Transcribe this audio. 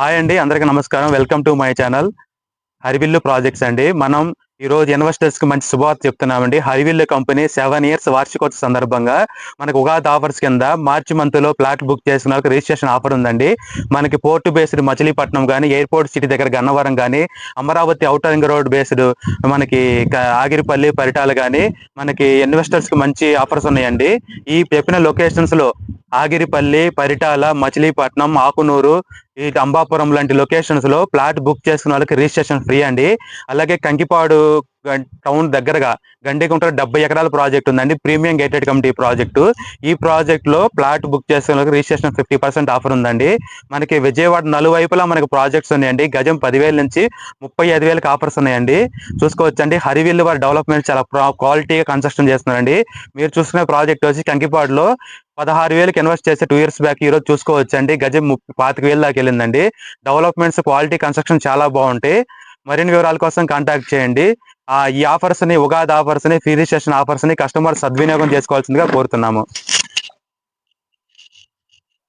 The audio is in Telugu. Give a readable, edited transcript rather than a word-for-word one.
హాయ్ అండి, అందరికీ నమస్కారం. Welcome to my channel Harivillu projects అండి. మనం ఈరోజు ఇన్వెస్టర్స్ కి మంచి శుభవార్త చెప్తున్నామండి. హరివిల్లు కంపెనీ 7 ఇయర్స్ వార్షికోత్సవ సందర్భంగా మనకు ఉగాది ఆఫర్స్ కింద మార్చి మంత్ లో ప్లాట్ బుక్ చేసిన వాళ్ళకి రిజిస్ట్రేషన్ ఆఫర్ ఉందండి. మనకి పోర్టు బేస్డ్ మచిలీపట్నం కానీ, ఎయిర్పోర్ట్ సిటీ దగ్గర గన్నవరం కానీ, Amaravati outer ring road based మనకి ఆగిరిపల్లి పరిటాలు కానీ మనకి ఇన్వెస్టర్స్ కి మంచి ఆఫర్స్ ఉన్నాయండి. ఈ చెప్పిన లొకేషన్స్ లో ఆగిరిపల్లి, పరిటాల, మచిలీపట్నం, ఆకునూరు, ఈ అంబాపురం లాంటి లొకేషన్స్ లో ప్లాట్ బుక్ చేసుకున్న వాళ్ళకి రిజిస్ట్రేషన్ ఫ్రీ అండి. అలాగే కంకిపాడు టౌన్ దగ్గరగా గండిగుంట 70 ఎకరాల ప్రాజెక్ట్ ఉందండి. Premium gated committee project. ఈ ప్రాజెక్ట్ లో ప్లాట్ బుక్ చేసుకున్న వాళ్ళకి రిజిస్ట్రేషన్ 50% ఆఫర్ ఉందండి. మనకి విజయవాడ నలువైపులా మనకి ప్రాజెక్ట్స్ ఉన్నాయండి. గజం 10,000 నుంచి 35,000కి ఆఫర్స్ ఉన్నాయండి. చూసుకోవచ్చండి. హరివిల్లు వారి డెవలప్మెంట్ చాలా క్వాలిటీగా కన్స్ట్రక్షన్ చేస్తున్నారండి. మీరు చూసుకునే ప్రాజెక్ట్ వచ్చి కంకిపాడులో 16,000కి ఇన్వెస్ట్ చేస్తే 2 ఇయర్స్ బ్యాక్ ఈ రోజు చూసుకోవచ్చండి. గజం 25,000 దాకా వెళ్ళిందండి. డెవలప్మెంట్స్ క్వాలిటీ కన్స్ట్రక్షన్ చాలా బాగుంటాయి. మరిన్ని వివరాల కోసం కాంటాక్ట్ చేయండి. ఈ ఆఫర్స్ ని, ఉగాది ఆఫర్స్ ని, ఫ్రీ రిజిస్ట్రేషన్ ఆఫర్స్ ని కస్టమర్ సద్వినియోగం చేసుకోవాల్సిందిగా కోరుతున్నాము.